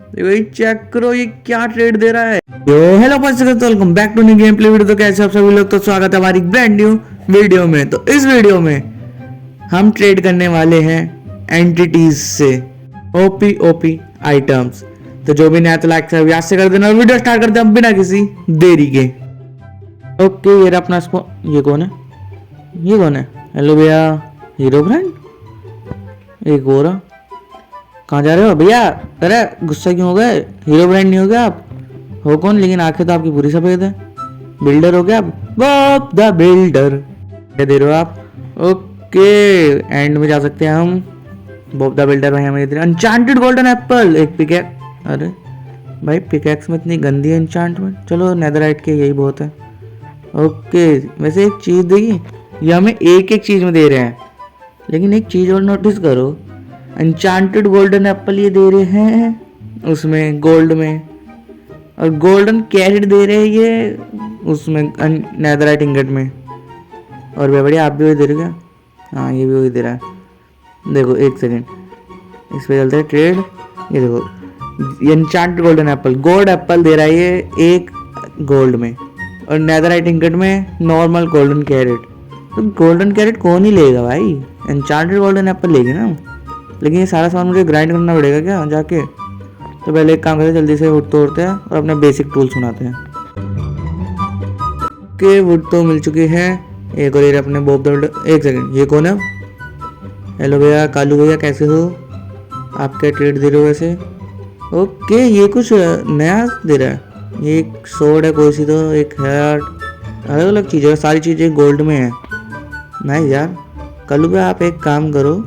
भाई चेक करो ये क्या ट्रेड दे रहा है। Yo hello welcome back to new game play video. तो कैसे आप सभी लोग, तो स्वागत है हमारी ब्रांड न्यू वीडियो में। तो इस वीडियो में हम ट्रेड करने वाले हैं एंटिटीज से ओपी आइटम्स। तो जो भी नया तो लाइक याद से कर देना और वीडियो स्टार्ट करते हैं बिना किसी देरी के। ओके ये रहा अपना ये कौन है, ये कौन है? हेलो भैया, हीरो ब्रांड एक हो रहा। कहाँ जा रहे हो भैया? अरे गुस्सा क्यों हो गए? हीरो ब्रांड नहीं हो गया आप? हो कौन? लेकिन आंखें तो आपकी पूरी सफेद है। बिल्डर हो गया आप? Bob the builder. क्या दे रहे हो आप? ओके एंड में जा सकते हैं हम। बॉब द बिल्डर भाई हमें अनचांटेड गोल्डन एप्पल, एक पिकैक्स। अरे भाई पिकैक्स में इतनी गंदी एनचांटमेंट। चलो नेदरराइट के यही बहुत है। ओके वैसे एक चीज़ देखिए, ये हमें एक एक चीज़ में दे रहे हैं, लेकिन एक चीज़ और नोटिस करो, एनचांटेड गोल्डन एप्पल ये दे रहे हैं उसमें गोल्ड में, और गोल्डन कैरेट दे रहे हैं ये उसमें नेदरराइट इंगट में। और भाई बढ़िया, आप भी वही दे रहे हो क्या? हाँ ये भी वही दे रहा है। देखो एक सेकेंड, इस पर चलते हैं ट्रेड। ये देखो enchanted golden apple, gold apple दे रहा है ये एक गोल्ड में, और नेदरराइट इंगट में नॉर्मल गोल्डन कैरेट। तो गोल्डन कैरेट कौन ही लेगा भाई? एनचांटेड गोल्डन एप्पल लेगी ना। लेकिन ये सारा सामान मुझे ग्राइंड करना पड़ेगा क्या जाके? तो पहले एक काम करते हैं, जल्दी से वुड तोड़ते हैं और अपने बेसिक टूल्स बनाते हैं। ओके वुड तो मिल चुकी है। एक और ये अपने बॉब द बिल्डर। एक सेकंड, ये कौन है? हेलो भैया, कालू भैया कैसे हो? आप क्या ट्रेड दे रहे हो वैसे? ओके ये कुछ नया दे रहा है। ये एक सोड है कोई सी, तो एक हैट, अलग अलग चीज़ें, सारी चीज़ें गोल्ड में है। नहीं यार कालू भैया, आप एक काम करो,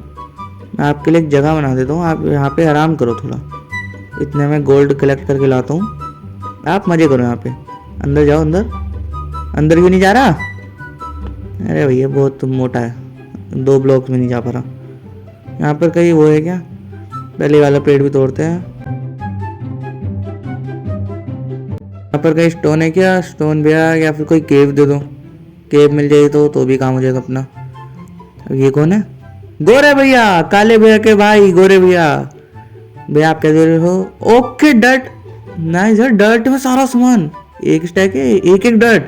मैं आपके लिए एक जगह बना देता हूँ, आप यहाँ पे आराम करो थोड़ा। इतने में गोल्ड कलेक्ट करके लाता हूँ, आप मज़े करो यहाँ पे। अंदर जाओ, अंदर। अंदर क्यों नहीं जा रहा? अरे भैया बहुत मोटा है, 2 ब्लॉक्स में नहीं जा पा रहा। यहाँ पर कहीं वो है क्या? पहले वाला पेड़ भी तोड़ते हैं। यहाँ पर कहीं स्टोन है क्या? स्टोन भैया, या फिर कोई केव दे दो। केव मिल जाए तो भी काम हो जाएगा अपना। अब ये कौन है? गोरे भैया, काले भैया के भाई गोरे भैया। भैया आप क्या दे रहे हो? ओके डर्ट, नाइस यार, डर्ट में सारा सामान एक स्टैक है, एक एक डर्ट।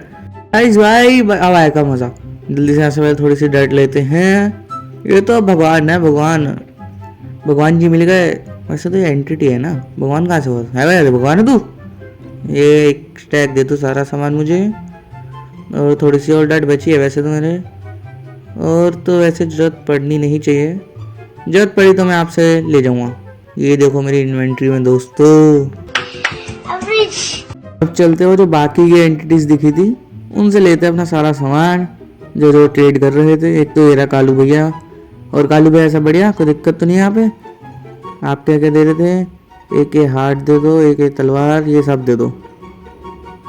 नाइस भाई, अब आएगा मजा। जल्दी से यहाँ से पहले थोड़ी सी डर्ट लेते हैं। ये तो भगवान है, भगवान जी मिल गए। वैसे तो ये एंटिटी है ना, भगवान कहाँ से हो है भाई? भगवान है तू? ये एक स्टैक दे दो सारा सामान मुझे, और थोड़ी सी और डर्ट बची है वैसे तो मेरे, और तो वैसे जरूरत पड़नी नहीं चाहिए। जरूरत पड़ी तो मैं आपसे ले जाऊंगा। ये देखो मेरी इन्वेंट्री में दोस्तों। अब चलते हो, जो बाकी की एंटिटीज दिखी थी उनसे लेते हैं अपना सारा सामान जो जो ट्रेड कर रहे थे। एक तो ये रहा कालू भैया, और कालू भैया ऐसा बढ़िया, कोई दिक्कत तो नहीं है यहाँ पे? आप क्या क्या दे रहे थे? एक ये हार्ट दे दो, एक ये तलवार, ये सब दे दो।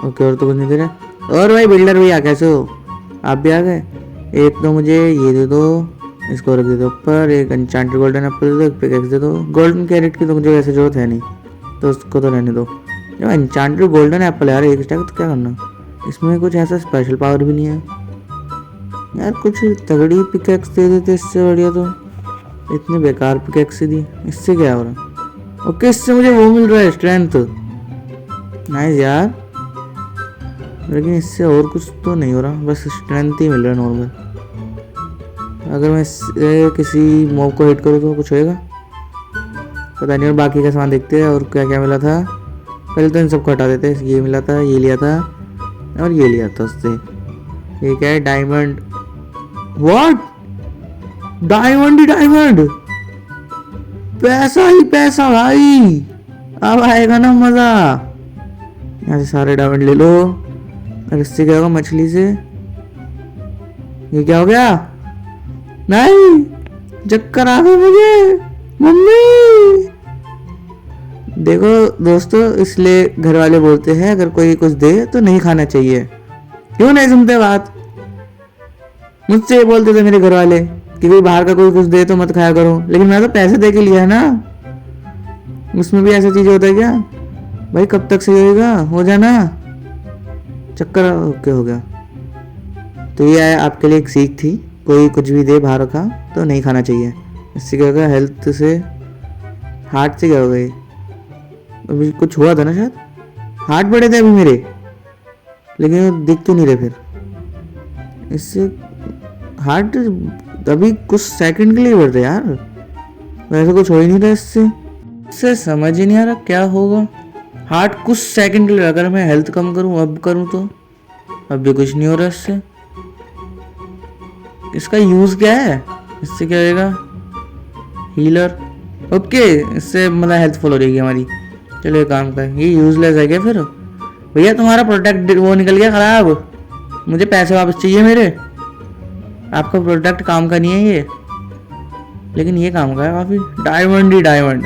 ओके और तो कुछ नहीं दे रहे। और भाई बिल्डर भैया कैसे हो? आप भी आ गए। एक तो मुझे ये दे दो, इसको रख दे दो ऊपर। एक एन्चांटेड गोल्डन एप्पल दे दो, एक पिकैक्स दे दो। गोल्डन कैरेट की तो मुझे वैसे जरूरत है नहीं, तो उसको तो रहने दो। जो एन्चांटेड गोल्डन एप्पल यार एक स्टैक, तो क्या करना? इसमें कुछ ऐसा स्पेशल पावर भी नहीं है यार। कुछ तगड़ी पिकैक्स दे देते इससे बढ़िया। तो इतनी बेकार पिकैक्स दी, इससे क्या हो रहा? ओके इससे मुझे वो मिल रहा है स्ट्रेंथ, नाइस यार। लेकिन इससे और कुछ तो नहीं हो रहा, बस स्ट्रेंथ ही मिल रहा है नॉर्मल। अगर मैं किसी मॉब को हिट करूँ तो कुछ होएगा पता नहीं। और बाकी का सामान देखते हैं और क्या क्या मिला था। पहले तो इन सबको हटा देते हैं। ये मिला था, ये लिया था, और ये लिया था उससे। ये क्या है? Diamond. What? Diamond he diamond, पैसा ही पैसा भाई। अब आएगा ना मजा। यहाँ से सारे डायमंड ले लो। और इससे क्या होगा? मछली से ये क्या हो गया? नहीं, चक्कर आ गया मुझे मम्मी। देखो दोस्तों, इसलिए घर वाले बोलते हैं अगर कोई कुछ दे तो नहीं खाना चाहिए। क्यों नहीं सुनते बात? मुझसे ये बोलते थे मेरे घर वाले कि भाई बाहर का कोई कुछ दे तो मत खाया करो, लेकिन मैं तो पैसे दे के लिया है ना। उसमें भी ऐसा चीज होता है क्या भाई? कब तक सही होगा? हो जाना चक्कर। ओके हो गया। तो ये आपके लिए एक सीख थी, कोई कुछ भी दे बाहर का तो नहीं खाना चाहिए। इससे क्या होगा? हेल्थ से, हार्ट से क्या होगा? अभी कुछ हुआ था ना शायद, हार्ट बढ़े थे अभी मेरे, लेकिन वो दिख तो नहीं रहे फिर इससे। हार्ट अभी कुछ सेकंड के लिए बढ़ रहे यार, वैसे कुछ हो ही नहीं रहा इससे समझ ही नहीं आ रहा क्या होगा। हार्ट कुछ सेकंड के लिए, अगर मैं हेल्थ कम करूं अब करूं तो अब भी कुछ नहीं हो रहा इससे। इसका यूज क्या है, इससे क्या होगा? हीलर, ओके, इससे मतलब हेल्पफुल हो रहेगी हमारी। चलो ये काम कर, ये यूजलेस है क्या फिर? भैया तुम्हारा प्रोडक्ट वो निकल गया खराब, मुझे पैसे वापस चाहिए मेरे। आपका प्रोडक्ट काम का नहीं है ये, लेकिन ये काम का है काफी। डायमंड ही डायमंड,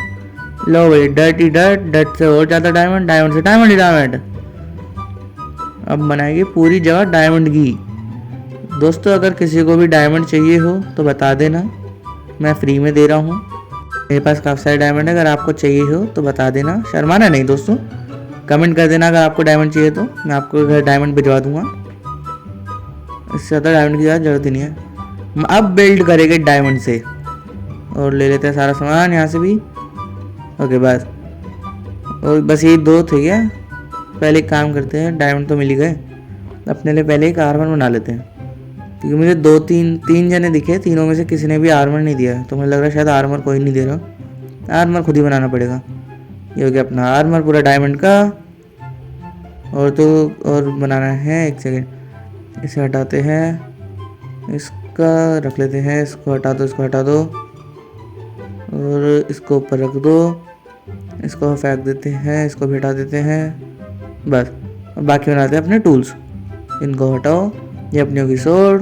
लो भाई, डर्ट ही डर्ट, डर्ट से और ज्यादा डायमंड, डायमंड से डायमंड ही डायमंड। अब बनाएंगे पूरी जगह डायमंड की। दोस्तों अगर किसी को भी डायमंड चाहिए हो तो बता देना, मैं फ्री में दे रहा हूँ। मेरे पास काफ़ी सारे डायमंड है, अगर आपको चाहिए हो तो बता देना, शर्माना नहीं दोस्तों, कमेंट कर देना अगर आपको डायमंड चाहिए तो मैं आपको घर डायमंड भिजवा दूंगा। इससे ज़्यादा डायमंड की ज़्यादा जरूरत ही नहीं है। अब बिल्ड करेंगे डायमंड से, और ले लेते हैं सारा सामान यहाँ से भी। ओके बस, और बस यही दो थे क्या? पहले एक काम करते हैं, डायमंड तो मिल ही गए, अपने लिए पहले एक आर्मर बना लेते हैं, क्योंकि मुझे तीन जने दिखे, तीनों में से किसी ने भी आर्मर नहीं दिया, तो मुझे लग रहा है शायद आर्मर कोई नहीं दे रहा, आर्मर खुद ही बनाना पड़ेगा। ये हो गया अपना आर्मर पूरा डायमंड का। और तो और बनाना है, एक सेकेंड, इसे हटाते हैं, इसका रख लेते हैं, इसको हटा दो, इसको हटा दो, और इसको ऊपर रख दो, इसको फेंक देते हैं, इसको भी हटा देते हैं, बस। अब बाकी बनाते हैं अपने टूल्स, इनको हटाओ। ये अपनी होगी सोर्ड,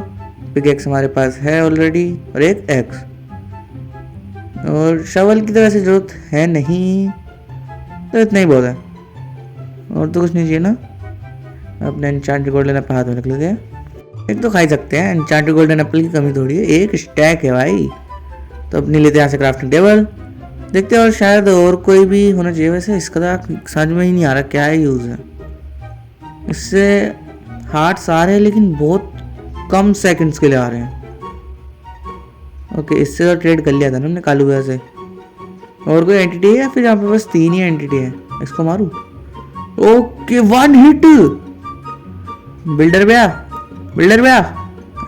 पिकैक्स हमारे पास है ऑलरेडी, और एक एक्स, और शवल की तो वैसे जरूरत है नहीं, तो इतना ही बहुत है, और तो कुछ नहीं चाहिए ना। अपने एन्चांटेड गोल्डन एप्पल हाथ में रख लेते हैं, एक तो खा ही सकते हैं, एन्चांटेड गोल्डन एप्पल की कमी थोड़ी है, एक स्टैक है भाई। तो अपनी लेते हैं यहाँ से क्राफ्टिंग टेबल, देखते हैं, और शायद और कोई भी होना चाहिए, वैसे इसका तो समझ में ही नहीं आ रहा क्या है यूज़ है। इससे हार्ट सारे हैं लेकिन बहुत कम सेकंड्स के लिए आ रहे हैं। ओके, इससे तो ट्रेड कर लिया था ना हमने कालू भैया से। और कोई एंटिटी है या फिर यहाँ पे बस 3 ही एंटिटी है? इसको मारूं? Okay, 1 hit. बिल्डर भैया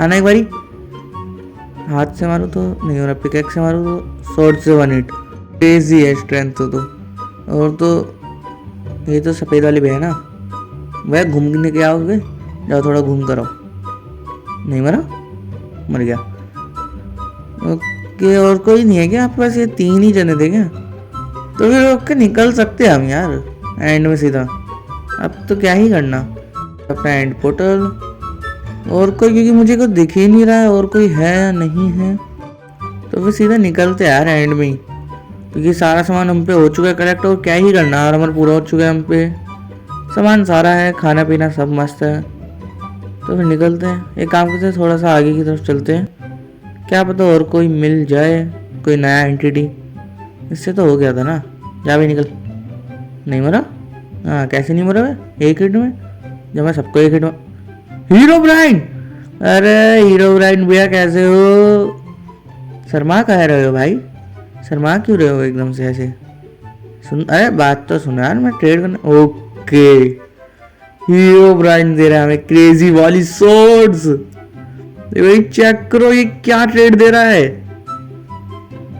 आना एक बारी। हाथ से मारूं तो नहीं हो रहा, पिकैक्स से मारूं तो स्वॉर्ड से 1 हिट। क्रेजी है स्ट्रेंथ तो। और तो ये तो सफ़ेद वाली भैया ना, वह घूमने के आओगे, जाओ थोड़ा घूम कर आओ। नहीं मरा, मर गया। ओके, और कोई नहीं है क्या आपके पास? ये 3 ही जने थे क्या? तो फिर ओके, निकल सकते हैं हम यार एंड में सीधा। अब तो क्या ही करना, अपना एंड पोर्टल। और कोई, क्योंकि मुझे कुछ दिख ही नहीं रहा है और कोई है या नहीं है, तो फिर सीधा निकलते यार एंड में ही, क्योंकि सारा सामान हम पे हो चुका है कलेक्ट, और क्या ही करना, आर्मर पूरा हो चुका है हम पे, सामान सारा है, खाना पीना सब मस्त है। तो फिर निकलते हैं, एक काम करते हैं, थोड़ा सा आगे की तरफ चलते हैं, क्या पता और कोई मिल जाए, कोई नया एंटिटी। इससे तो हो गया था ना, जा भी निकल। नहीं मरा? हाँ, कैसे नहीं मरा? एक हिट में, जब मैं सबको एक हिट में। हीरो ब्राइन, अरे हीरो ब्राइन भैया कैसे हो? शर्मा कह रहे हो भाई, शर्मा क्यों रहे हो एकदम से ऐसे? सुन, अरे बात तो सुनो यार, मैं ट्रेड करना। ओके, हीरो ब्राइन दे रहा है हमें क्रेजी वाली सोर्ड्स। भाई चेक करो ये क्या ट्रेड दे रहा है।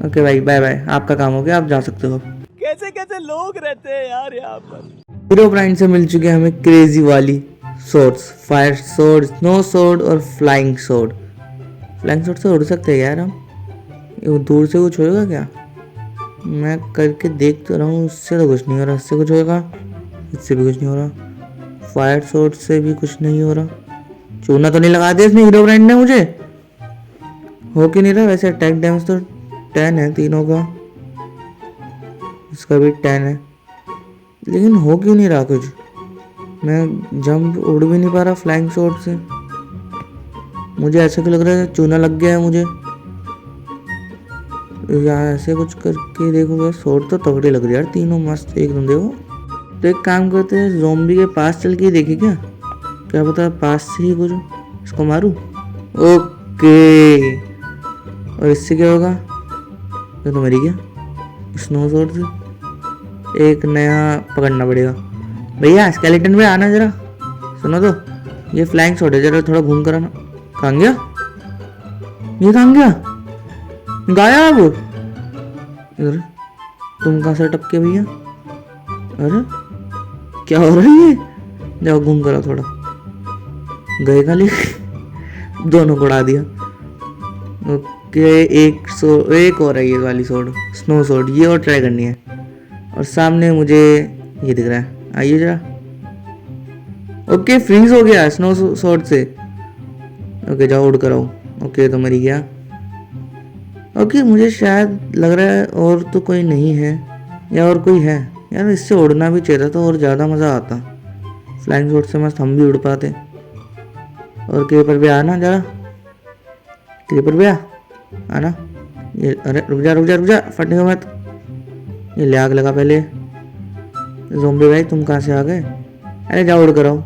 ओके भाई, बाय बाय, आपका काम हो गया, आप जा सकते हो। कैसे कैसे लोग रहते हैं यार यहाँ पर। हीरो ब्राइन से मिल चुके हैं हमें क्रेजी वाली swords, fire sword, snow sword और फ्लाइंग सोर्ड। फ्लाइंग सोर्ड से उड़ सकते हैं यार हम, वो दूर से कुछ होएगा क्या? मैं करके देख तो रहा हूँ, उससे तो कुछ नहीं हो रहा, इससे कुछ होएगा, इससे भी कुछ नहीं हो रहा, फायर सोर्ड से भी कुछ नहीं हो रहा। चूना तो नहीं लगा दिया इसने हीरो ब्रांड ने मुझे? हो क्यों नहीं रहा? वैसे अटैक डैमेज तो 10 है तीनों का, इसका भी 10 है, लेकिन हो क्यों नहीं रहा कुछ? मैं जंप उड़ भी नहीं पा रहा फ्लाइंग सोर्ड से। मुझे ऐसा क्यों लग रहा है चूना लग गया है मुझे। यार ऐसे कुछ करके देखो, सोर्ड तो तगड़ी लग रही है यार, तीनों मस्त एकदम। देखो, तो एक काम करते हैं, ज़ॉम्बी के पास चल के देखे क्या पता पास से ही कुछ। इसको मारूं? ओके, और इससे क्या होगा? ये तो मरी गया स्नो सोर्ड से। एक नया पकड़ना पड़ेगा। भैया स्केलेटन पे आना जरा, सुनो तो, ये फ्लाइंग शॉट है, जरा थोड़ा घूम कर आना। कहाँ गया ये, कहाँ गया, गायब। इधर तुम कहाँ से टपके भैया? अरे क्या हो रहा है ये? जाओ घूम कर आओ थोड़ा। गए खाली दोनों को उड़ा दिया। ओके, एक और है ये वाली सोड, स्नो सोड, ये और ट्राई करनी है। और सामने मुझे ये दिख रहा है, आइए जरा। ओके, फ्रीज हो गया स्नो सोड से। ओके जाओ उड़ कर आओ। ओके तो मरी गया। ओके मुझे शायद लग रहा है और तो कोई नहीं है, या और कोई है यार, इससे उड़ना भी चाहिए था तो और ज़्यादा मज़ा आता। फ्लाइंग शॉट से मस्त हम भी उड़ पाते। और क्रीपर भी आना जरा, क्रीपर भी आना। ये अरे रुक जा रुक जा रुक जा, फटने को मत। ये ले आग लगा पहले। ज़ोंबी भाई तुम कहाँ से आ गए? अरे जाओ उड़ कर आओ।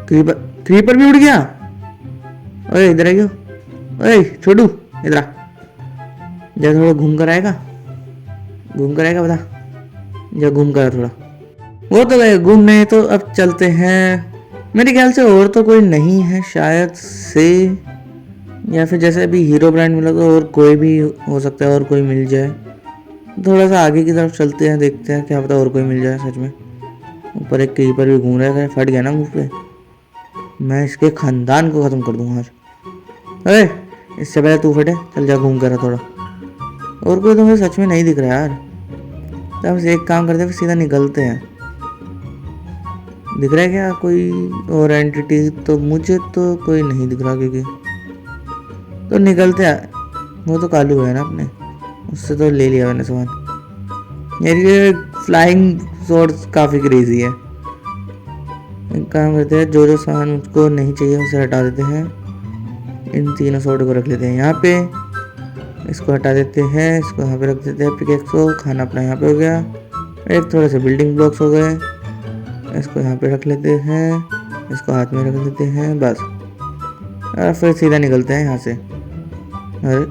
क्रीपर क्रीपर भी उड़ गया। ओए इधर आइयो, ओए छोटू इधर आ जा, थोड़ा घूम कर आएगा, घूम कर आएगा बता, जा घूम कर थोड़ा। वो तो गए घूमने, तो अब चलते हैं। मेरे ख्याल से और तो कोई नहीं है शायद से, या फिर जैसे अभी हीरो ब्रांड मिला तो और कोई भी हो सकता है, और कोई मिल जाए। थोड़ा सा आगे की तरफ चलते हैं, देखते हैं क्या पता और कोई मिल जाए सच में। ऊपर एक क्रीपर भी घूम रहा है, फट गया ना मुंह पे, मैं इसके खानदान को खत्म कर दूंगा आज। अरे इससे पहले तू फटे, चल जा घूम कर थोड़ा। और कोई तो मुझे सच में नहीं दिख रहा यार, तो हम एक काम करते हैं फिर सीधा निकलते हैं। दिख रहा है क्या कोई और एंटिटी? तो मुझे तो कोई नहीं दिख रहा, क्योंकि तो निकलते हैं। वो तो कालू है ना अपने, उससे तो ले लिया मैंने सामान। यार ये फ्लाइंग स्वॉर्ड्स काफ़ी क्रेजी है। एक काम करते हैं, जो जो सामान मुझको नहीं चाहिए उसे हटा देते हैं। इन तीनों स्वॉर्ड को रख लेते हैं यहाँ पे, इसको हटा देते हैं, इसको यहाँ पे रख देते हैं। पिकेक्स को, खाना अपना यहाँ पे हो गया। एक थोड़े से बिल्डिंग ब्लॉक्स हो गए, इसको यहाँ पे रख लेते हैं, इसको हाथ में रख लेते हैं बस। और फिर सीधा निकलते हैं यहाँ से। अरे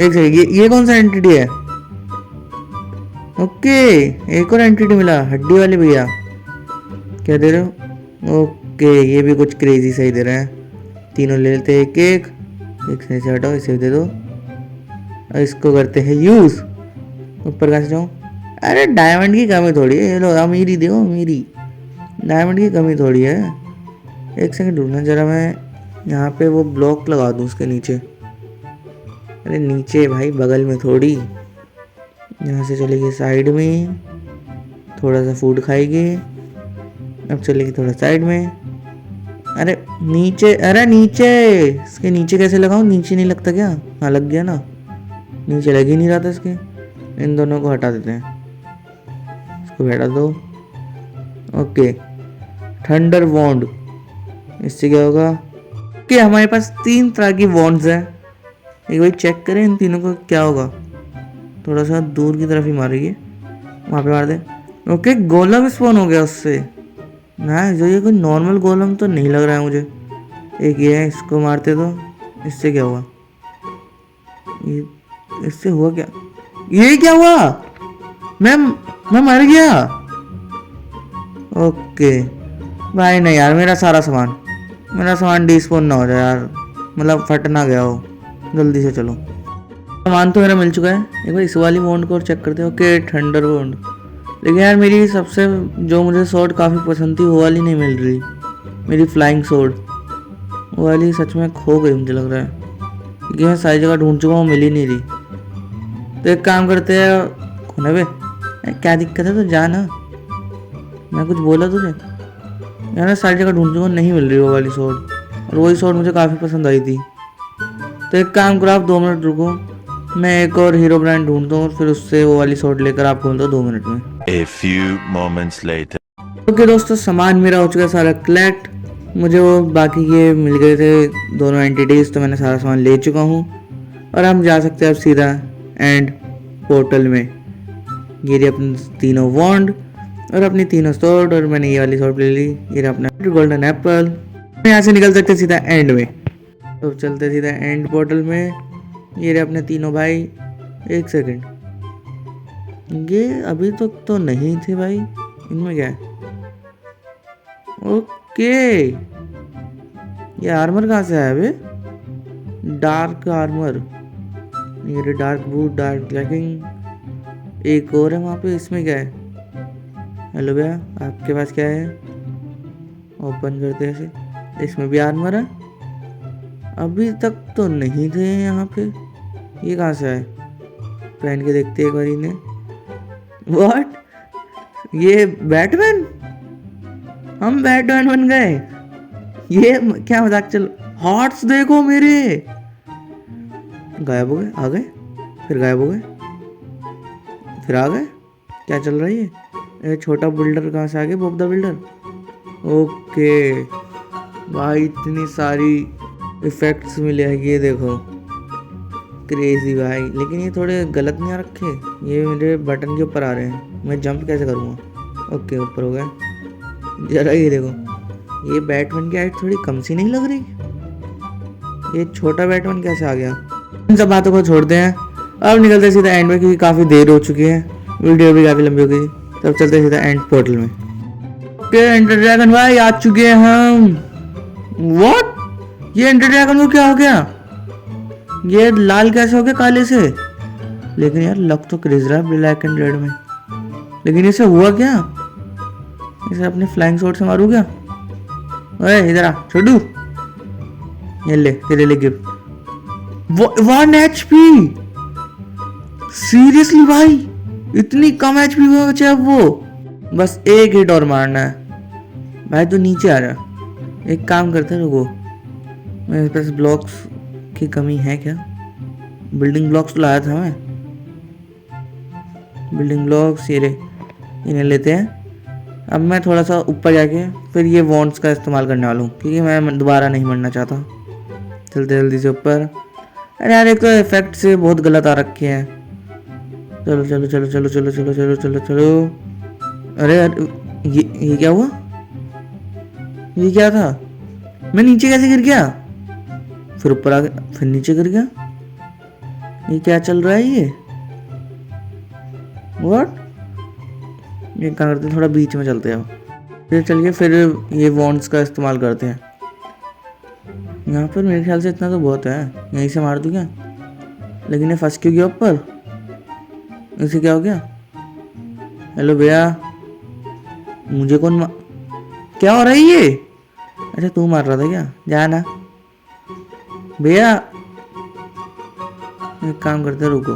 एक सेकंड, ये कौन सा एंटिटी है? ओके एक और एंटिटी मिला, हड्डी वाले भैया। क्या दे रहे हो? ओके ये भी कुछ क्रेजी सही दे रहे हैं। तीनों ले लेते हैं एक एक, से हटाओ, इसे दे दो, और इसको करते हैं यूज। ऊपर कैसे जाऊँ? अरे डायमंड की कमी थोड़ी है, ये लो अमीरी दो, अमीरी डायमंड की कमी थोड़ी है। एक सेकंड ढूंढना जरा, मैं यहाँ पे वो ब्लॉक लगा दूँ उसके नीचे। अरे नीचे भाई, बगल में थोड़ी। यहाँ से चलेगी साइड में, थोड़ा सा फूड खाएगी। अब चलेगी थोड़ा साइड में। अरे नीचे, अरे नीचे, इसके नीचे कैसे लगाऊं? नीचे नहीं लगता क्या? हाँ लग गया ना, नीचे लग ही नहीं रहा था इसके। इन दोनों को हटा देते हैं, इसको हटा दो। ओके थंडर वॉन्ड, इससे क्या होगा कि हमारे पास 3 तरह की वॉन्ड्स हैं। एक बार चेक करें इन तीनों को क्या होगा। थोड़ा सा दूर की तरफ ही मारेगी, वहाँ पे मार दे। ओके गोलम स्पॉन हो गया उससे ना, जो ये कोई नॉर्मल गोलम तो नहीं लग रहा है मुझे। एक ये है, इसको मारते तो इससे क्या हुआ? ये इससे हुआ क्या? ये क्या हुआ? मैं मर गया। ओके भाई नहीं यार, मेरा सामान डिस्पोन ना हो जाए यार, मतलब फट ना गया हो। जल्दी से चलो, सामान तो मेरा मिल चुका है। एक बार इस वाली वॉन्ड को और चेक करते हो। ओके थंडर वॉन्ड, लेकिन यार मेरी सबसे जो मुझे स्वॉर्ड काफ़ी पसंद थी वो वाली नहीं मिल रही, मेरी फ्लाइंग स्वॉर्ड। वो वाली सच में खो गई मुझे लग रहा है, क्योंकि मैं सारी जगह ढूंढ चुका हूँ, मिल ही नहीं रही। तो एक काम करते हैं, खोने बे क्या दिक्कत है? तो जा ना, मैं कुछ बोला तुझे यार? मैं सारी जगह ढूंढ चुका हूँ, नहीं मिल रही वो वाली स्वॉर्ड, और वही स्वॉर्ड मुझे काफ़ी पसंद आई थी। तो एक काम करो, आप 2 मिनट रुको, मैं एक और हीरो ब्रांड ढूंढता हूँ और फिर उससे वो वाली स्वॉर्ड लेकर आपको मिलता हूँ 2 मिनट में। A few moments later. Okay दोस्तों, सामान मेरा हो चुका है सारा कलेक्ट। मुझे वो बाकी के मिल गए थे दोनों एंटिटीज, तो मैंने सारा सामान ले चुका हूँ। और हम जा सकते हैं अब सीधा एंड पोर्टल में। ये रही अपनी तीनों वॉन्ड और अपनी तीनों स्वॉर्ड, और मैंने ये वाली स्वॉर्ड ले ली। ये रहा अपना गोल्डन एप्पल। यहाँ से निकल सकते सीधा एंड में, तो चलते सीधा एंड पोर्टल में। ये रहे अपने तीनों भाई। एक सेकंड, ये अभी तक तो नहीं थे भाई, इनमें क्या है? ओके, ये आर्मर कहाँ से आया बे? डार्क आर्मर, ये डार्क बूट, डार्क लेगिंग, एक और है वहाँ पे, इसमें क्या है? हेलो भैया, आपके पास क्या है? ओपन करते हैं इसे, इसमें भी आर्मर है। अभी तक तो नहीं थे यहाँ पे, ये कहाँ से आए? पहन के देखते हैं एक बार इन्हें। व्हाट, ये बैटमैन? हम बैटमैन बन गए? ये क्या मजाक? चल, हॉर्ट्स देखो मेरे। गायब हो गए, आ गए, फिर गायब हो गए, फिर आ गए। क्या चल रहा है ये छोटा बिल्डर कहाँ से आ गया? Bob the builder. ओके भाई, इतनी सारी इफेक्ट्स मिले हैं, ये देखो, क्रेजी भाई। लेकिन ये थोड़े गलत नहीं आ रखे, ये मेरे बटन के ऊपर आ रहे हैं, मैं जंप कैसे करूँगा? ओके, ऊपर हो गया। जरा ये देखो, ये बैटमैन की हाइट थोड़ी कम सी नहीं लग रही? ये छोटा बैटमैन कैसे आ गया? इन सब बातों को छोड़ते हैं, अब निकलते सीधा एंड में, क्योंकि काफ़ी देर हो चुकी है, वीडियो भी काफ़ी लंबी हो गई। तब चलते सीधा एंड पोर्टल में। ओके, एंडर ड्रैगन भाई आ चुके हैं हम। व्हाट, ये एंडर ड्रैगन को क्या हो गया? ये लाल कैसे हो गया काले से? लेकिन यार लग तो क्रेज रहा है ब्लैक एंड रेड में। लेकिन इसे हुआ क्या? इसे अपने फ्लाइंग शॉट से मारू क्या? ओए इधर आ छोटू, ये ले तेरे लिए गिफ्ट। 1 HP, सीरियसली भाई, इतनी कम HP में बचा अब वो? बस एक हिट और मारना है भाई। तू नीचे आ जा, एक काम करते हैं, रुको, मेरे पास ब्लॉक्स की कमी है क्या? बिल्डिंग ब्लॉक्स तो लाया था मैं, बिल्डिंग ब्लॉक्स ये रहे, इन्हें लेते हैं। अब मैं थोड़ा सा ऊपर जाके फिर ये वॉन्ट्स का इस्तेमाल करने वाला हूँ, क्योंकि मैं दोबारा नहीं मरना चाहता। चलते जल्दी से ऊपर। अरे यार, एक तो इफेक्ट से बहुत गलत आ रखे हैं। चलो चलो चलो चलो चलो चलो चलो चलो चलो। अरे यार, ये क्या हुआ? ये क्या था? मैं नीचे कैसे गिर गया? फिर ऊपर आ गया, फिर नीचे गिर गया। ये क्या चल रहा है ये? व्हाट? ये क्या करते हैं, थोड़ा बीच में चलते हैं, फिर चलिए फिर ये वॉन्ड्स का इस्तेमाल करते हैं। यहाँ पर मेरे ख्याल से इतना तो बहुत है, यहीं से मार दूँ क्या? लेकिन ये फंस क्यों गया ऊपर? इसे क्या हो गया? हेलो भैया, मुझे कौन क्या हो रहा है ये? अच्छा तू मार रहा था क्या? जाना भैया, एक काम करते, रुको।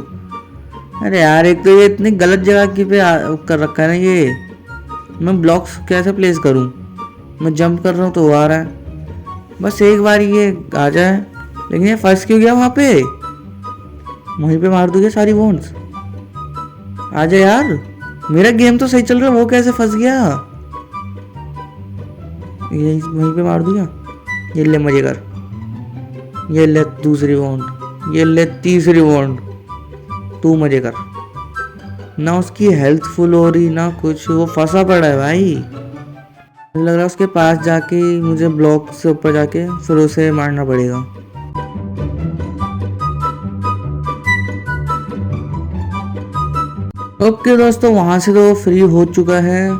अरे यार, एक तो ये इतनी गलत जगह की पे कर रखा है ना ये। मैं ब्लॉक्स कैसे प्लेस करूं? मैं जंप कर रहा हूँ तो वो आ रहा है। बस एक बार ये आ जाए। लेकिन ये फंस क्यों गया वहां पे? वहीं पे मार दूंगे सारी वॉन्ड्स। आ जा यार, मेरा गेम तो सही चल रहा है, वो कैसे फंस गया? ये वहीं पे मार दूंगा। ये ले मजे कर, ये ले दूसरी वॉन्ड, ये ले तीसरी वॉन्ड, तू मजे कर। ना उसकी हेल्थ फुल हो रही ना कुछ, वो फंसा पड़ा है भाई। लग रहा है उसके पास जाके मुझे ब्लॉक से ऊपर जाके फिर उसे मारना पड़ेगा। ओके दोस्तों, वहां से तो फ्री हो चुका है।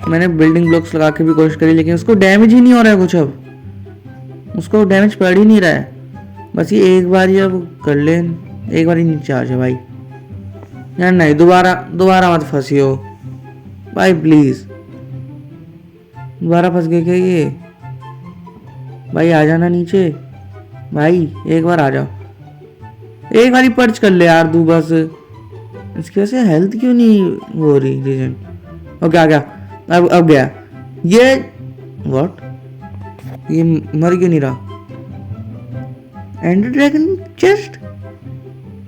मैंने बिल्डिंग ब्लॉक्स लगा के भी कोशिश करी, लेकिन उसको डैमेज ही नहीं हो रहा है कुछ। अब उसको डैमेज पड़ ही नहीं रहा है। बस ये एक बार ही अब कर ले, एक बार ही नीचे आ जाए भाई। यार नहीं, दोबारा मत फंसियो भाई प्लीज। दोबारा फंस गए क्या ये? भाई आ जाना नीचे भाई, एक बार आ जाओ, एक बार ही पर्च कर ले यार तू बस। इसकी वजह से हेल्थ क्यों नहीं हो रही रीजन? ओके आ गया, अब गया ये। व्हाट, ये मर क्यों नहीं रहा? एंडर ड्रैगन चेस्ट,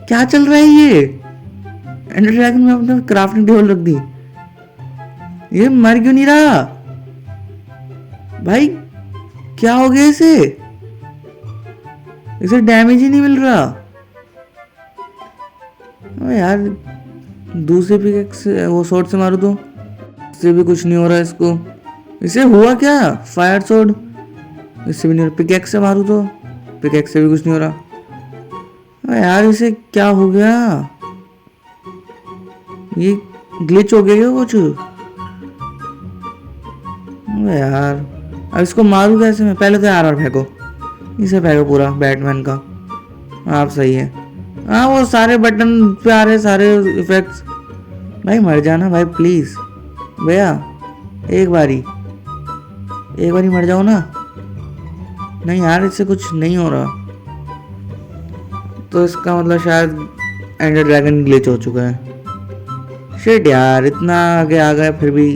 क्या चल रहा है ये? एंडर ड्रैगन में अपने क्राफ्टिंग टेबल रख दी, ये मर क्यों नहीं रहा भाई? क्या हो गया इसे? इसे डैमेज ही नहीं मिल रहा। अबे यार, दूसरे पिकेक्स वो शॉट से मारू तो इससे भी कुछ नहीं हो रहा है इसको। इसे हुआ क्या? फायर शॉट, इससे भी नहीं हो रहा। पिकेक्स से मारू तो पिकेक्स से भी कुछ नहीं हो रहा। अबे यार, इसे क्या हो गया? ये ग्लिच हो गया क्या कुछ? अबे यार अब इसको मारूं कैसे मैं? पहले तो आर फेंको, इसे फेंको पूरा बैटमैन का। आप सही है। हाँ वो सारे बटन पे आ रहे सारे इफेक्ट्स। भाई मर जाना भाई प्लीज भैया, एक बारी मर जाओ ना। नहीं यार इससे कुछ नहीं हो रहा, तो इसका मतलब शायद एंडर ड्रैगन ग्लिच हो चुका है। शिट यार इतना आगे आ गया फिर भी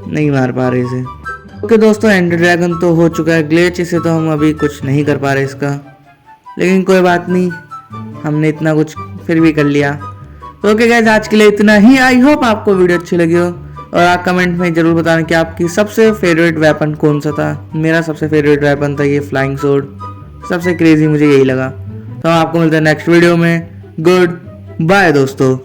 नहीं मार पा रहे इसे। ओके दोस्तों, एंडर ड्रैगन तो हो चुका है ग्लिच, इसे तो हम अभी कुछ नहीं कर पा रहे इसका, लेकिन कोई बात नहीं, हमने इतना कुछ फिर भी कर लिया। तो ओके गाइस, आज के लिए इतना ही। आई होप आपको वीडियो अच्छी लगी हो, और आप कमेंट में जरूर बताना कि आपकी सबसे फेवरेट वेपन कौन सा था। मेरा सबसे फेवरेट वेपन था ये फ्लाइंग सोर्ड, सबसे क्रेजी मुझे यही लगा। तो हम आपको मिलते हैं नेक्स्ट वीडियो में। गुड बाय दोस्तों।